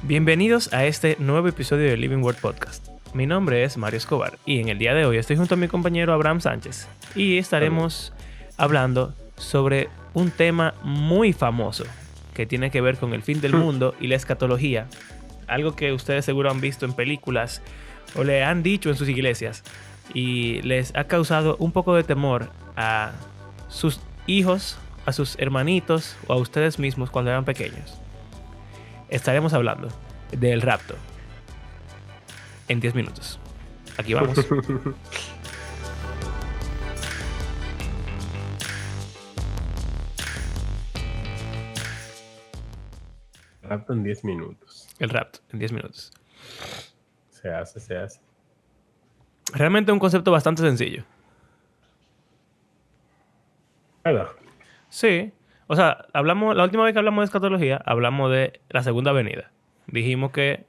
Bienvenidos a este nuevo episodio de Living Word Podcast. Mi nombre es Mario Escobar y en el día de hoy estoy junto a mi compañero Abraham Sánchez y estaremos hablando sobre un tema muy famoso que tiene que ver con el fin del mundo y la escatología, algo que ustedes seguro han visto en películas o le han dicho en sus iglesias y les ha causado un poco de temor a sus hijos, a sus hermanitos o a ustedes mismos cuando eran pequeños. Estaremos hablando del rapto en 10 minutos. Aquí vamos. Rapto en 10 minutos. El rapto en 10 minutos. Se hace. Realmente un concepto bastante sencillo. ¿Verdad? Sí. O sea, la última vez que hablamos de escatología, hablamos de la segunda venida. Dijimos que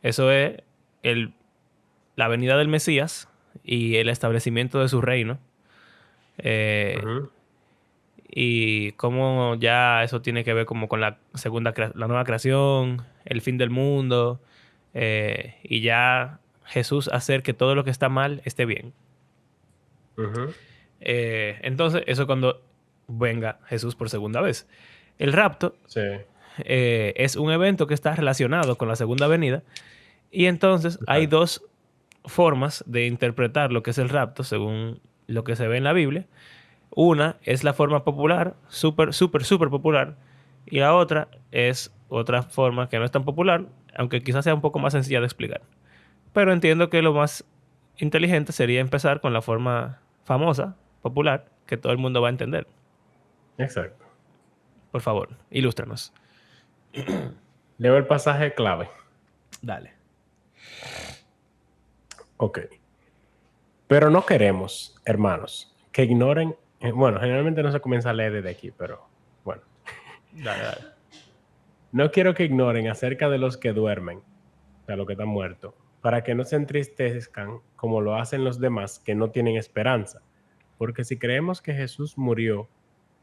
eso es la venida del Mesías y el establecimiento de su reino. Y cómo ya eso tiene que ver como con la nueva creación, el fin del mundo, y ya Jesús hacer que todo lo que está mal esté bien. Entonces, eso cuando venga Jesús por segunda vez. El rapto es un evento que está relacionado con la segunda venida. Y entonces hay dos formas de interpretar lo que es el rapto según lo que se ve en la Biblia. Una es la forma popular, súper popular. Y la otra es otra forma que no es tan popular, aunque quizás sea un poco más sencilla de explicar. Pero entiendo que lo más inteligente sería empezar con la forma famosa, popular, que todo el mundo va a entender. Exacto. Por favor, ilústranos. Leo el pasaje clave. Dale. Ok. Pero no queremos, hermanos, que ignoren... Bueno, generalmente no se comienza a leer desde aquí, pero bueno. Dale. No quiero que ignoren acerca de los que duermen, de los que están muertos, para que no se entristezcan como lo hacen los demás que no tienen esperanza. Porque si creemos que Jesús murió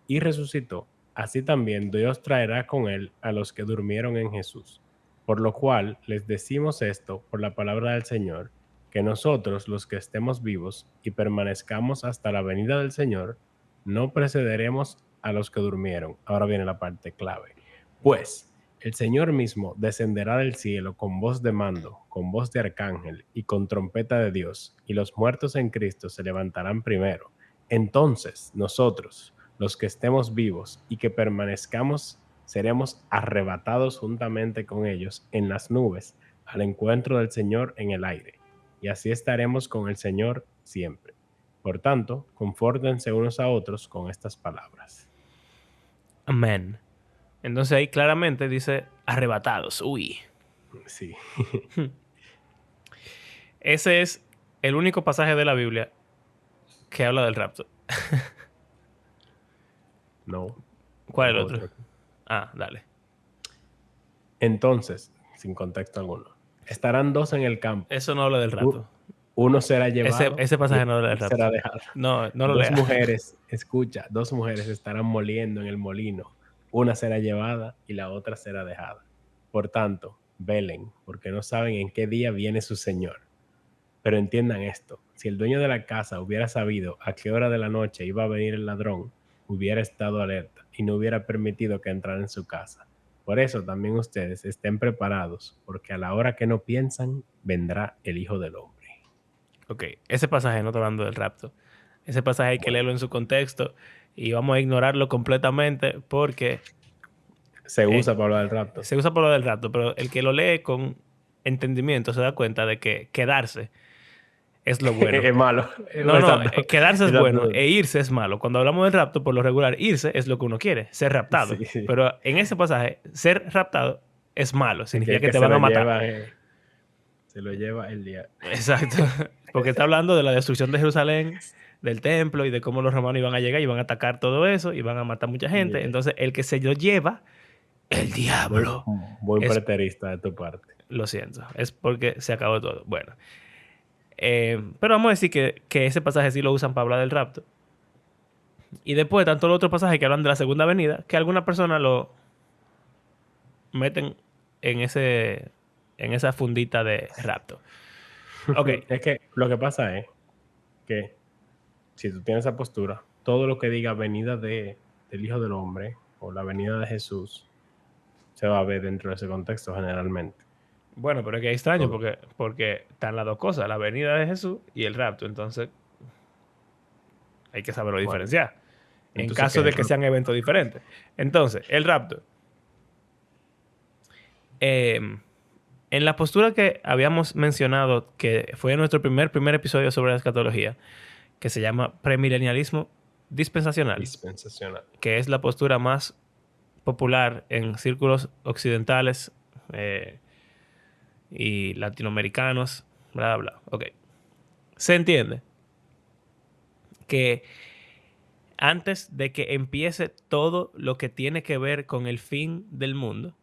y resucitó, así también Dios traerá con él a los que durmieron en Jesús. Por lo cual les decimos esto por la palabra del Señor, que nosotros, los que estemos vivos y permanezcamos hasta la venida del Señor, no precederemos a los que durmieron. Ahora viene la parte clave. Pues el Señor mismo descenderá del cielo con voz de mando, con voz de arcángel y con trompeta de Dios, y los muertos en Cristo se levantarán primero. Entonces nosotros, los que estemos vivos y que permanezcamos, seremos arrebatados juntamente con ellos en las nubes al encuentro del Señor en el aire, y así estaremos con el Señor siempre. Por tanto, confórtense unos a otros con estas palabras. Amén. Entonces ahí claramente dice arrebatados. Uy. Sí. Ese es el único pasaje de la Biblia que habla del rapto. No. ¿Cuál es el otro? Ah, dale. Entonces, sin contexto alguno, estarán dos en el campo. Eso no habla del rapto. Uno será llevado. Ese pasaje no habla del rapto. Será dejado. No lo leas. Dos mujeres estarán moliendo en el molino. Una será llevada y la otra será dejada. Por tanto, velen, porque no saben en qué día viene su Señor. Pero entiendan esto, si el dueño de la casa hubiera sabido a qué hora de la noche iba a venir el ladrón, hubiera estado alerta y no hubiera permitido que entrara en su casa. Por eso también ustedes estén preparados, porque a la hora que no piensan, vendrá el Hijo del Hombre. Ok, ese pasaje no está hablando del rapto. Ese pasaje hay que leerlo en su contexto y vamos a ignorarlo completamente porque... Se usa para hablar del rapto. Se usa para hablar del rapto, pero el que lo lee con entendimiento se da cuenta de que quedarse es lo bueno. Es malo. Quedarse es bueno e irse es malo. Cuando hablamos del rapto, por lo regular, irse es lo que uno quiere, ser raptado. Sí. Pero en ese pasaje, ser raptado es malo. Significa que te van a matar. Se lo lleva el día. Exacto. Porque está hablando de la destrucción de Jerusalén, del templo y de cómo los romanos iban a llegar y van a atacar todo eso y van a matar mucha gente. Yeah. Entonces, el que se lo lleva, el diablo. Muy preterista de tu parte. Lo siento. Es porque se acabó todo. Bueno. Pero vamos a decir que ese pasaje sí lo usan para hablar del rapto. Y después tanto los otros pasajes que hablan de la segunda venida, que algunas personas lo meten en esa fundita de rapto. Ok. Es que lo que pasa es que si tú tienes esa postura, todo lo que diga venida del Hijo del Hombre o la venida de Jesús se va a ver dentro de ese contexto generalmente. Bueno, pero es que es extraño Todo. porque están las dos cosas, la venida de Jesús y el rapto. Entonces hay que saberlo Bueno, diferenciar. En entonces, caso ¿qué de es? que sean eventos diferentes. Entonces, el rapto. En la postura que habíamos mencionado, que fue nuestro primer episodio sobre la escatología, que se llama premilenialismo dispensacional, Dispensacional. que es la postura más popular en círculos occidentales y latinoamericanos, bla, bla, bla. Ok. Se entiende que antes de que empiece todo lo que tiene que ver con el fin del mundo,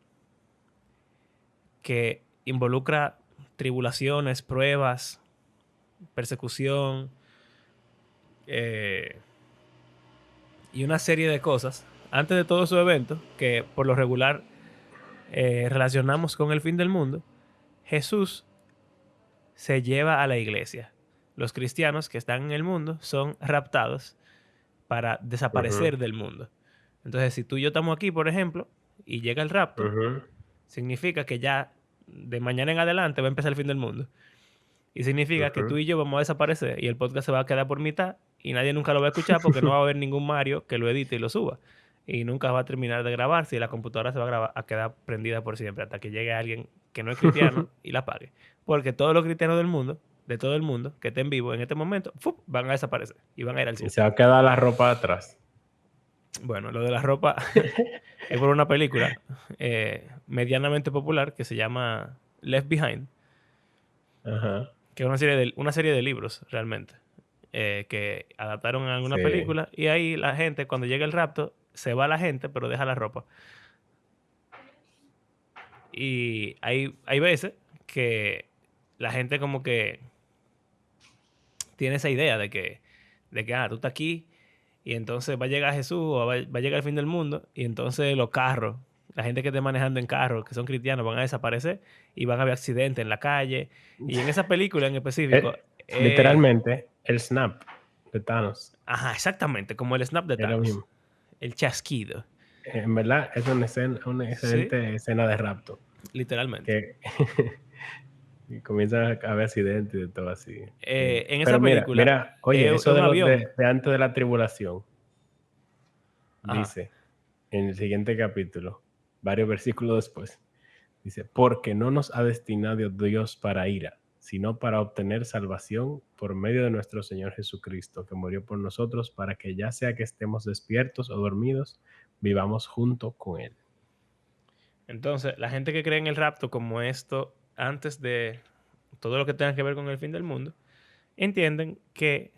que involucra tribulaciones, pruebas, persecución eh, y una serie de cosas, antes de todo su evento, que por lo regular relacionamos con el fin del mundo, Jesús se lleva a la iglesia. Los cristianos que están en el mundo son raptados para Ujú, desaparecer del mundo. Entonces, si tú y yo estamos aquí, por ejemplo, y llega el rapto, ujú. significa que ya de mañana en adelante va a empezar el fin del mundo. Y significa que tú Ujú. y yo vamos a desaparecer y el podcast se va a quedar por mitad y nadie nunca lo va a escuchar porque no va a haber ningún Mario que lo edite y lo suba. Y nunca va a terminar de grabarse y la computadora se va a quedar prendida por siempre hasta que llegue alguien que no es cristiano y la apague. Porque todos los cristianos del mundo, de todo el mundo, que estén vivos en este momento, ¡fup!, van a desaparecer y van a ir al Y cielo. se va a quedar la ropa atrás. Bueno, lo de la ropa es por una película medianamente popular que se llama Left Behind, Ajá. que es una serie de libros realmente, que adaptaron a alguna Sí. película y ahí la gente, cuando llega el rapto, se va la gente, pero deja la ropa. Y hay veces que la gente como que tiene esa idea de que tú estás aquí y entonces va a llegar Jesús o va a llegar el fin del mundo y entonces los carros, la gente que esté manejando en carros, que son cristianos, van a desaparecer y van a haber accidentes en la calle. Y en esa película en específico, Literalmente, el snap de Thanos ajá, exactamente, como el snap de es lo Thanos, mismo. el chasquido, En verdad, es una ¿sí? excelente escena de rapto. Literalmente. Que y comienza a haber accidentes y de todo así. En esa Pero mira, película mira, oye, es eso un avión. de antes de la tribulación, Ajá. dice en el siguiente capítulo, varios versículos después, dice, porque no nos ha destinado Dios para ira, sino para obtener salvación por medio de nuestro Señor Jesucristo, que murió por nosotros para que ya sea que estemos despiertos o dormidos, vivamos junto con Él. Entonces, la gente que cree en el rapto como esto, antes de todo lo que tenga que ver con el fin del mundo, entienden que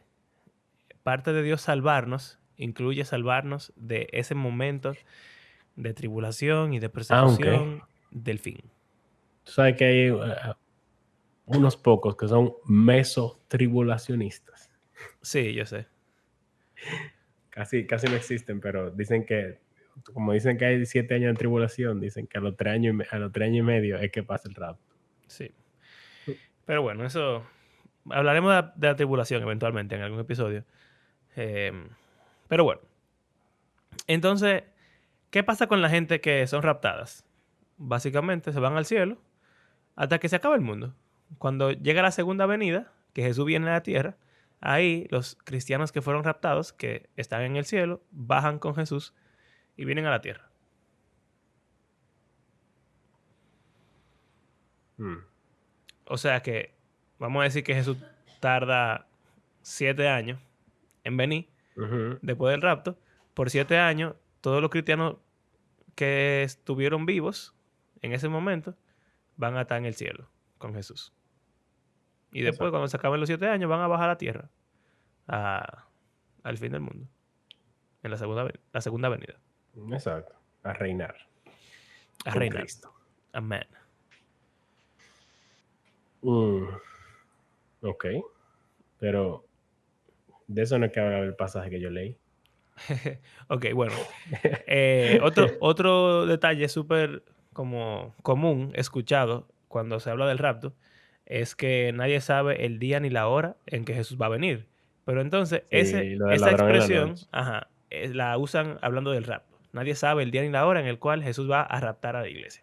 parte de Dios salvarnos incluye salvarnos de ese momento de tribulación y de Aunque, persecución del fin. tú sabes que hay unos pocos que son mesotribulacionistas. Sí, yo sé. Casi no existen, pero dicen que, como dicen que hay 7 años de tribulación, dicen que a los 3 años, a los 3 años y medio es que pasa el rapto. Sí. Pero bueno, eso hablaremos de la tribulación eventualmente en algún episodio. Pero bueno. Entonces, ¿qué pasa con la gente que son raptadas? Básicamente se van al cielo hasta que se acaba el mundo. Cuando llega la segunda venida, que Jesús viene a la tierra, ahí los cristianos que fueron raptados, que están en el cielo, bajan con Jesús y vienen a la tierra. Mm. O sea que, vamos a decir que Jesús tarda 7 años en venir Ujú. después del rapto. Por 7 años, todos los cristianos que estuvieron vivos en ese momento van a estar en el cielo con Jesús. Y después, Exacto. cuando se acaben los 7 años, van a bajar a la tierra al fin del mundo, en la segunda venida, Exacto. A reinar a con reinar. Cristo. Amén. Mm. Ok. Pero de eso no es que habla el pasaje que yo leí. Ok, bueno. Otro detalle súper como común escuchado cuando se habla del rapto es que nadie sabe el día ni la hora en que Jesús va a venir. Pero entonces Sí, lo del esa ladrón en la expresión, noche. ajá, la usan hablando del rapto. Nadie sabe el día ni la hora en el cual Jesús va a raptar a la iglesia.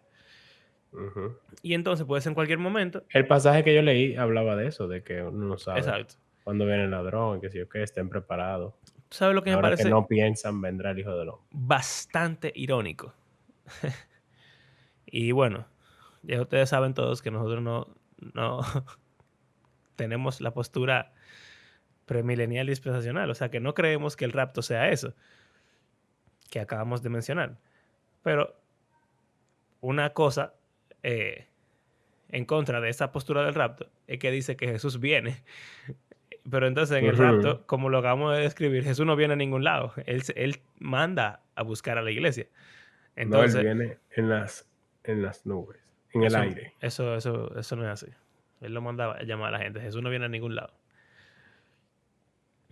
Ujú. Y entonces puede ser en cualquier momento. El pasaje que yo leí hablaba de eso, de que uno no sabe Exacto. cuándo viene el ladrón, que si yo qué, estén preparados. ¿Tú sabes lo que me Ahora que parece no piensan, vendrá el Hijo del Hombre. bastante irónico? Y bueno, ya ustedes saben todos que nosotros no tenemos la postura premilenial dispensacional. O sea, que no creemos que el rapto sea eso que acabamos de mencionar. Pero una cosa en contra de esa postura del rapto es que dice que Jesús viene. Pero entonces en el Ujú. rapto, como lo acabamos de describir, Jesús no viene a ningún lado. Él manda a buscar a la iglesia. No, él Entonces, viene en las nubes, en el eso, aire. eso no es así. Él lo manda a llamar a la gente. Jesús no viene a ningún lado.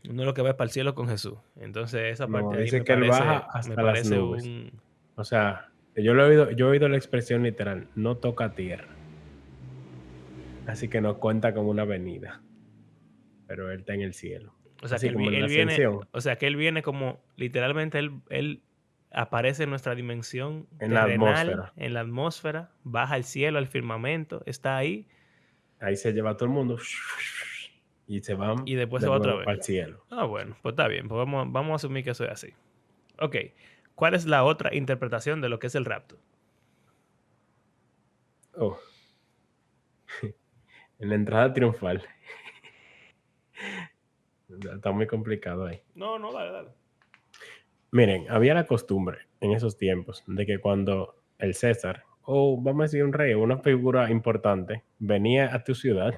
Uno lo que va es para el cielo con Jesús. Entonces, esa No, parte ahí dice que él baja me hasta las parece nubes. O sea, yo he oído la expresión literal, no toca tierra. Así que no cuenta como una avenida, pero él está en el cielo. o sea, que Así como en la él viene, ascensión, o sea, que él viene como, literalmente, él aparece en nuestra dimensión en la terrenal, atmósfera. en la atmósfera, baja al cielo, al firmamento, está ahí, Ahí se lleva a todo el mundo y se van y después de se va otra nuevo vez. para el cielo. Ah, bueno, pues está bien, pues vamos a asumir que eso es así. Ok, ¿cuál es la otra interpretación de lo que es el rapto? Oh, en la entrada triunfal. Está muy complicado ahí. No, dale. Miren, había la costumbre en esos tiempos de que cuando el César, o vamos a decir un rey, o una figura importante, venía a tu ciudad,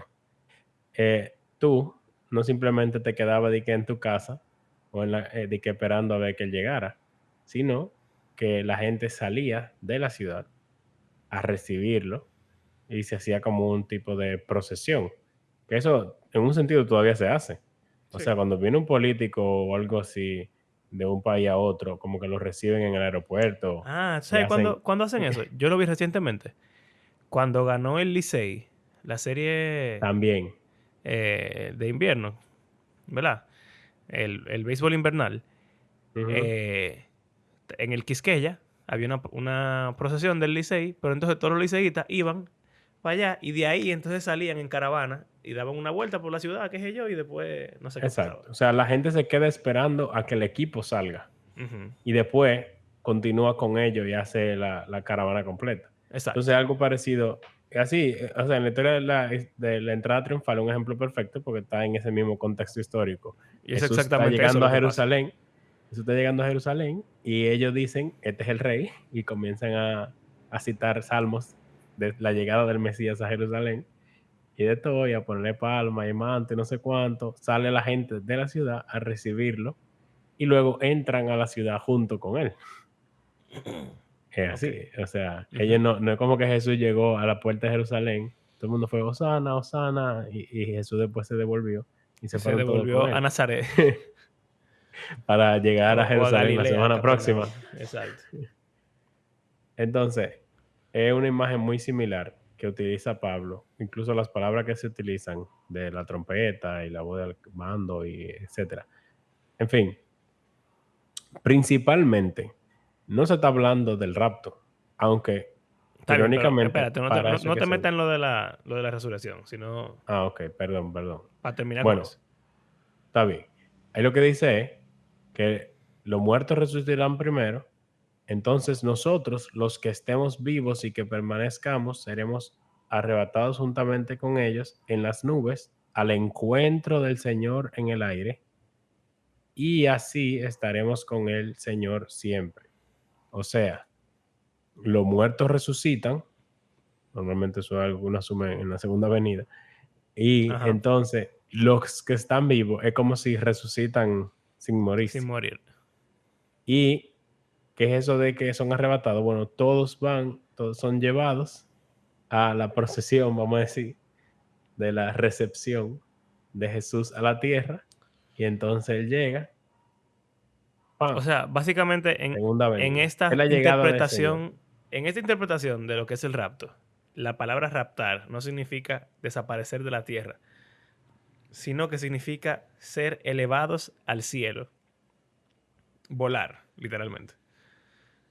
tú no simplemente te quedabas de que en tu casa o de que esperando a ver que él llegara, sino que la gente salía de la ciudad a recibirlo y se hacía como un tipo de procesión. Que eso, en un sentido, todavía se hace. O Sí. sea, cuando viene un político o algo así de un país a otro, como que lo reciben en el aeropuerto Ah, y ¿sabes hacen cuándo hacen eso? Yo lo vi recientemente. Cuando ganó el Licey, la serie también. de invierno, ¿verdad? El béisbol invernal. Ujú. eh, en el Quisqueya había una procesión del Licey, pero entonces todos los liceístas iban para allá y de ahí entonces salían en caravana y daban una vuelta por la ciudad, qué sé yo, y después no sé qué pasaba. Exacto. O sea, la gente se queda esperando a que el equipo salga Ujú. y después continúa con ellos y hace la caravana completa. Exacto. Entonces, algo parecido, así, o sea, en la historia de la entrada triunfal, un ejemplo perfecto porque está en ese mismo contexto histórico. Y es Jesús está exactamente eso llegando lo a que pasa. Jerusalén, Jesús está llegando a Jerusalén y ellos dicen, este es el rey, y comienzan a citar salmos de la llegada del Mesías a Jerusalén y de todo, y a ponerle palma y manto y no sé cuánto. Sale la gente de la ciudad a recibirlo y luego entran a la ciudad junto con él. Es Ok. así, o sea, ellos Ujú. no es como que Jesús llegó a la puerta de Jerusalén, todo el mundo fue Hosana, Hosana, y Jesús después se devolvió y Y se se fueron todos con devolvió a él Nazaret para llegar a o a Jerusalén la Galilea, a semana próxima. Capernaum. Exacto. Entonces, es una imagen muy similar que utiliza Pablo, incluso las palabras que se utilizan de la trompeta y la voz del mando y etcétera. En fin, principalmente no se está hablando del rapto, aunque Está bien, pero irónicamente espérate, para eso es no que te se metas usa. en lo de la resurrección, sino Ok, perdón. para terminar con Bueno, eso. está bien. Ahí lo que dice es que los muertos resucitarán primero, entonces nosotros, los que estemos vivos y que permanezcamos, seremos arrebatados juntamente con ellos en las nubes al encuentro del Señor en el aire, y así estaremos con el Señor siempre. O sea, los muertos resucitan, normalmente eso es algo que uno asume en la segunda venida, y Ajá. entonces los que están vivos es como si resucitan sin Sin morirse. morir. ¿Y qué es eso de que son arrebatados? Bueno, todos son llevados a la procesión, vamos a decir, de la recepción de Jesús a la tierra, y entonces él llega, O ¡pam! sea, básicamente Segunda en venida. Es esta la llegada del Señor. interpretación en esta interpretación de lo que es el rapto, la palabra raptar no significa desaparecer de la tierra, sino que significa ser elevados al cielo. Volar, literalmente.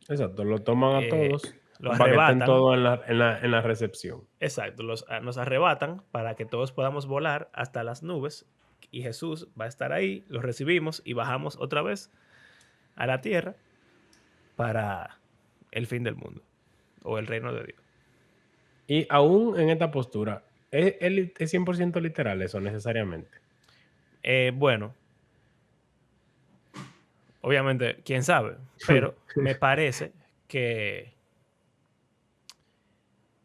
Exacto, lo toman a todos Los para que estén arrebatan. todos en la recepción. Exacto, nos arrebatan para que todos podamos volar hasta las nubes y Jesús va a estar ahí, los recibimos y bajamos otra vez a la tierra para el fin del mundo o el reino de Dios. Y aún en esta postura, ¿es 100% literal eso necesariamente? Bueno, obviamente, quién sabe, pero me parece que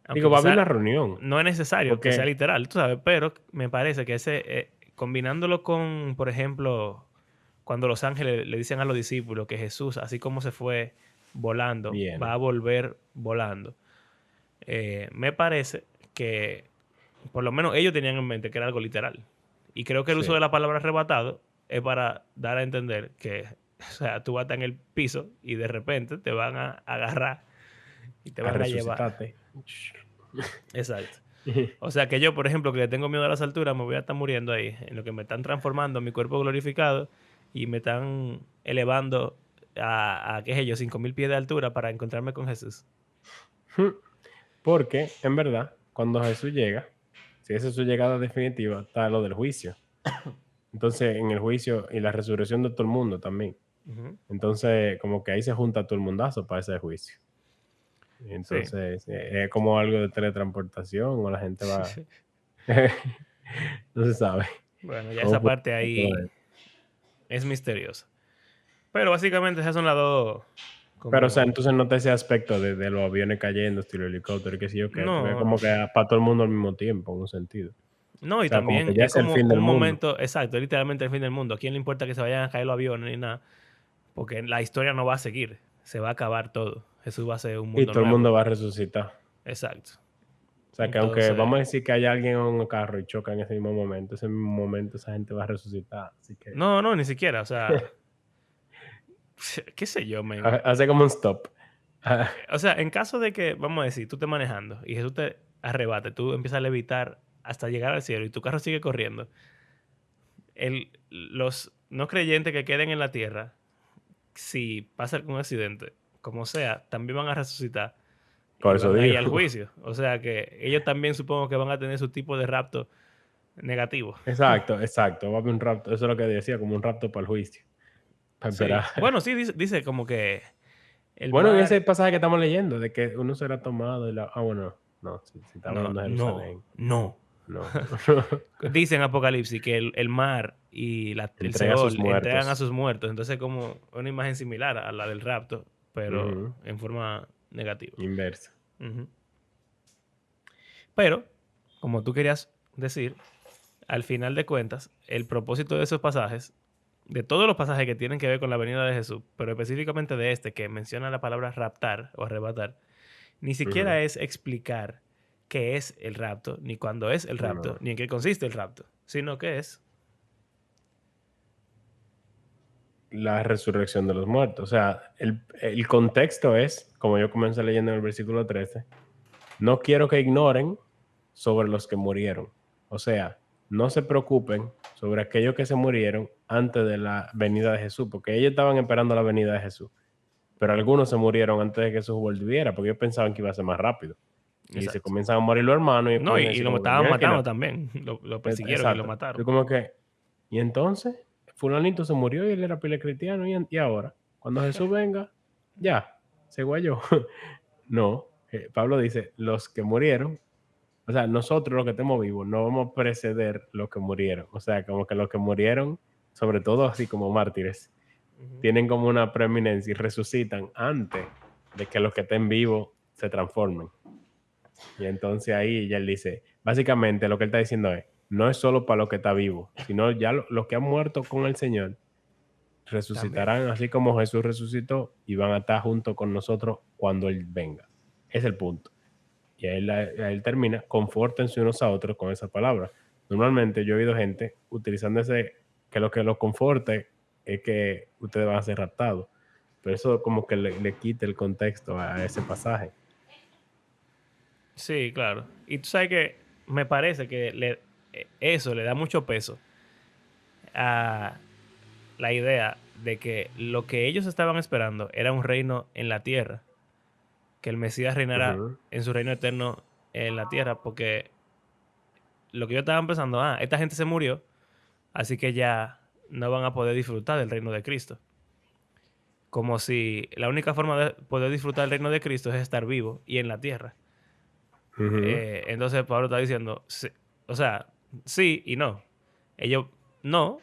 aunque Digo, va a haber quizá una reunión. no es necesario que sea Porque, literal, tú sabes, pero me parece que combinándolo con, por ejemplo, cuando los ángeles le dicen a los discípulos que Jesús, así como se fue volando, va a viene. volver volando. Me parece que por lo menos ellos tenían en mente que era algo literal. Y creo que el uso Sí, de la palabra arrebatado es para dar a entender que, o sea, tú vas a estar en el piso y de repente te van a agarrar y te a van a llevar. resucitarte. Exacto. O sea que yo, por ejemplo, que le tengo miedo a las alturas, me voy a estar muriendo ahí, en lo que me están transformando mi cuerpo glorificado y me están elevando a qué sé yo, 5.000 pies de altura para encontrarme con Jesús. Porque, en verdad, cuando Jesús llega, si esa es su llegada definitiva, está lo del juicio. Entonces, en el juicio y la resurrección de todo el mundo también. Ujú. Entonces, como que ahí se junta todo el mundazo para ese juicio. Sí. Entonces, es como algo de teletransportación o la gente va... no se sabe Bueno, ya cómo esa funciona parte todo ahí eso. es misteriosa. Pero básicamente esas son las dos Pero, o sea, como... entonces nota ese aspecto de los aviones cayendo, estilo helicóptero, y qué sé yo qué, porque es No, como que para todo el mundo al mismo tiempo, en un sentido. no, O y sea, como que también ya es es el como fin del un mundo. momento, exacto, literalmente el fin del mundo. ¿A quién le importa que se vayan a caer los aviones ni nada? Porque la historia no va a seguir, se va a acabar todo. Jesús va a ser un Y mundo todo el nuevo. mundo va a resucitar. Exacto. O sea, que aunque Entonces, vamos a decir que haya alguien en un carro y choca en ese mismo momento esa gente va a resucitar. Así que no, no, ni siquiera, o sea, qué sé yo, men. hace como un stop. Ah, O sea, en caso de que, vamos a decir, tú estés manejando y Jesús te arrebate, tú empiezas a levitar hasta llegar al cielo y tu carro sigue corriendo, los no creyentes que queden en la tierra, si pasa algún accidente, como sea, también van a resucitar por y eso van a ir digo. al juicio. O sea que ellos también supongo que van a tener su tipo de rapto negativo. Exacto, exacto. Va a haber un rapto. Eso es lo que decía, como un rapto para el juicio. Para esperar. Sí. Bueno, sí, dice como que el Bueno, en ese mar... pasaje que estamos leyendo, de que uno será tomado y la... Ah, bueno, no, si está No, hablando de no, Jerusalén. no. No. Dice en Apocalipsis que el mar y el Entrega a sus Seol entregan a muertos. sus muertos. Entonces como una imagen similar a la del rapto, pero Ujú, en forma negativa. inversa. Ujú. Pero, como tú querías decir, al final de cuentas, el propósito de esos pasajes, de todos los pasajes que tienen que ver con la venida de Jesús, pero específicamente de este que menciona la palabra raptar o arrebatar, ni Ujú. siquiera es explicar qué es el rapto, ni cuándo es el rapto, No. ni en qué consiste el rapto, sino que es... La resurrección de los muertos. O sea, el contexto es, como yo comencé leyendo en el versículo 13, no quiero que ignoren sobre los que murieron. O sea, no se preocupen sobre aquellos que se murieron antes de la venida de Jesús, porque ellos estaban esperando la venida de Jesús. Pero algunos se murieron antes de que Jesús volviera, porque ellos pensaban que iba a ser más rápido. Y se Exacto. comienzan a morir los hermanos y No, comienzan a y decir lo como que, estaban mira que matando no. también. Lo persiguieron y lo Exacto. Yo mataron. como que, y entonces, fulanito se murió y él era pile cristiano y ahora, cuando Jesús venga, ya, se guayó. No, Pablo dice, los que murieron, o sea, nosotros los que estemos vivos, no vamos a preceder los que murieron. O sea, como que los que murieron, sobre todo así como mártires, Ujú. tienen como una preeminencia y resucitan antes de que los que estén vivos se transformen. Y entonces ahí ya él dice, básicamente lo que él está diciendo es, no es solo para los que está vivo, sino ya los que han muerto con el Señor También. resucitarán así como Jesús resucitó y van a estar junto con nosotros cuando Él venga. Es el punto. Y ahí él termina, confórtense unos a otros con esa palabra. Normalmente yo he oído gente utilizando que lo que los conforte es que ustedes van a ser raptados. Pero eso como que le quita el contexto a ese pasaje. Sí, claro. Y tú sabes que me parece que eso le da mucho peso a la idea de que lo que ellos estaban esperando era un reino en la tierra, que el Mesías reinara Ujú, en su reino eterno en la tierra, porque lo que yo estaba pensando, esta gente se murió, así que ya no van a poder disfrutar del reino de Cristo. Como si la única forma de poder disfrutar del reino de Cristo es estar vivo y en la tierra. ujú, Entonces Pablo está diciendo, o sea, sí y no. Ellos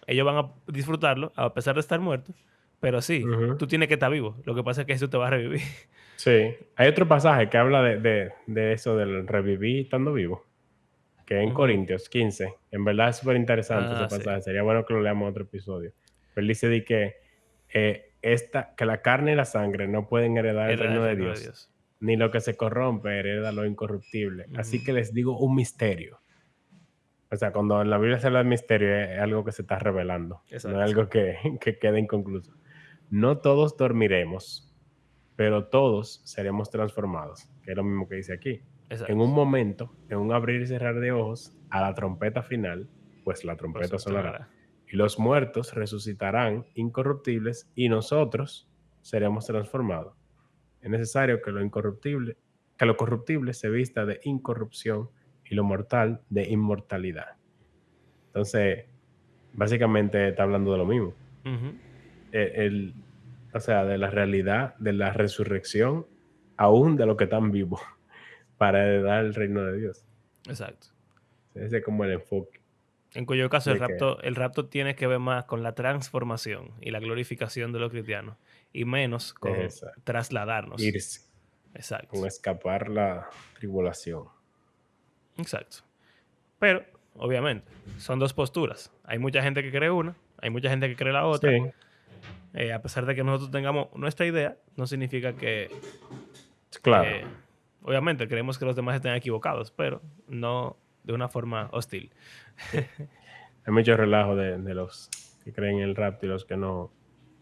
ellos van a disfrutarlo a pesar de estar muertos, pero sí, ujú. tú tienes que estar vivo. Lo que pasa es que eso te va a revivir. Sí, hay otro pasaje que habla de eso del revivir estando vivo, que es en Ujú. Corintios 15. En verdad es súper interesante ese Ah, sí. pasaje. Sería bueno que lo leamos en otro episodio. Pero él dice de que, que la carne y la sangre no pueden heredar el Era el reino de reino de Dios, Dios. ni lo que se corrompe hereda lo incorruptible. Ujú. Así que les digo un misterio. O sea, cuando en la Biblia se habla de misterio, es algo que se está revelando, no es Exacto. algo que, que quede inconcluso. No todos dormiremos, pero todos seremos transformados, que es lo mismo que dice aquí. En Exacto. un momento, en un abrir y cerrar de ojos, a la trompeta final, pues la Por trompeta eso sonará. sonará. Y los muertos resucitarán incorruptibles y nosotros seremos transformados. Es necesario que lo corruptible se vista de incorrupción y lo mortal de inmortalidad. Entonces, básicamente está hablando de lo mismo. Ujú. El, o sea, de la realidad, de la resurrección, aún de los que están vivos, para heredar el reino de Dios. Exacto. Ese es como el enfoque En cuyo caso de que el rapto tiene que ver más con la transformación y la glorificación de los cristianos y menos con es esa, trasladarnos. irse, Exacto. con escapar la tribulación. Exacto. Pero, obviamente, son dos posturas. Hay mucha gente que cree una, hay mucha gente que cree la otra. Sí, A pesar de que nosotros tengamos nuestra idea, no significa que, claro. eh, obviamente, creemos que los demás estén equivocados, pero no de una forma hostil. Sí. Hay mucho relajo de los que creen en el rapto y los que no.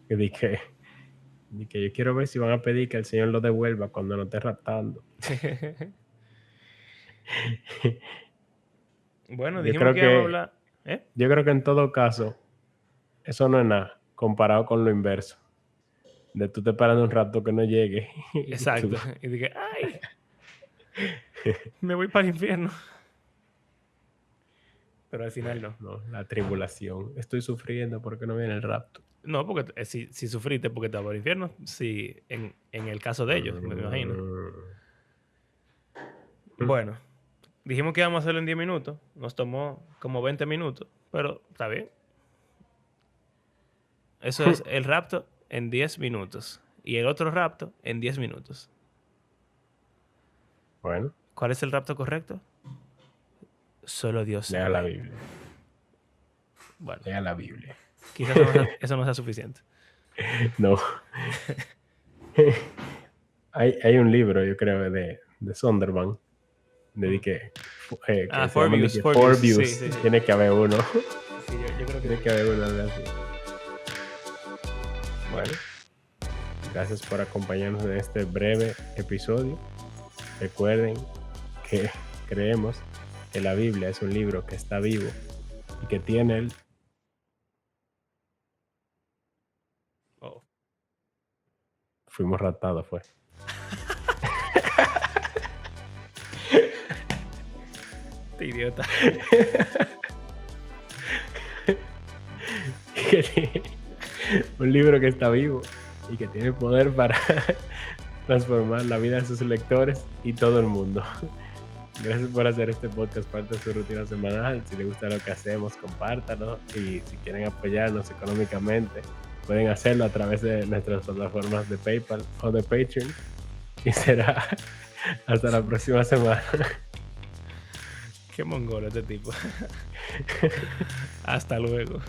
Que di que yo quiero ver si van a pedir que el Señor lo devuelva cuando no esté raptando. Bueno, Yo dijimos creo que íbamos a que, hablar. ¿Eh? yo creo que en todo caso, eso no es nada comparado con lo inverso. De tú te esperando un rato que no llegue. Y tú, Exacto. Y dije, ¡ay! Me voy para el infierno. Pero al final no. no, la tribulación. Estoy sufriendo porque no viene el rapto. No, porque si sufriste porque te vas para el infierno, si en el caso de ellos, me imagino. Mm. Bueno, dijimos que íbamos a hacerlo en 10 minutos. Nos tomó como 20 minutos, pero está bien. Eso es el rapto en 10 minutos. Y el otro rapto en 10 minutos. Bueno, ¿Cuál es el rapto correcto? Solo Dios lea la sabe. Biblia. Bueno, Lea la Biblia. quizás eso no sea suficiente. No. Hay un libro, yo creo, de Sonderman. Que se llama Forbius, Four Forbius. Views. Sí. Tiene que haber uno. Sí, yo creo que Tiene sí. que haber uno de así. Bueno, gracias por acompañarnos en este breve episodio. Recuerden que creemos que la Biblia es un libro que está vivo y que tiene el... Oh, Fuimos raptados, fue. este idiota. Que tiene un libro que está vivo y que tiene poder para transformar la vida de sus lectores y todo el mundo. Gracias por hacer este podcast parte de su rutina semanal. Si les gusta lo que hacemos, compártanlo. Y si quieren apoyarnos económicamente, pueden hacerlo a través de nuestras plataformas de PayPal o de Patreon. Y será hasta la próxima semana. Qué mongolo este tipo. Hasta luego.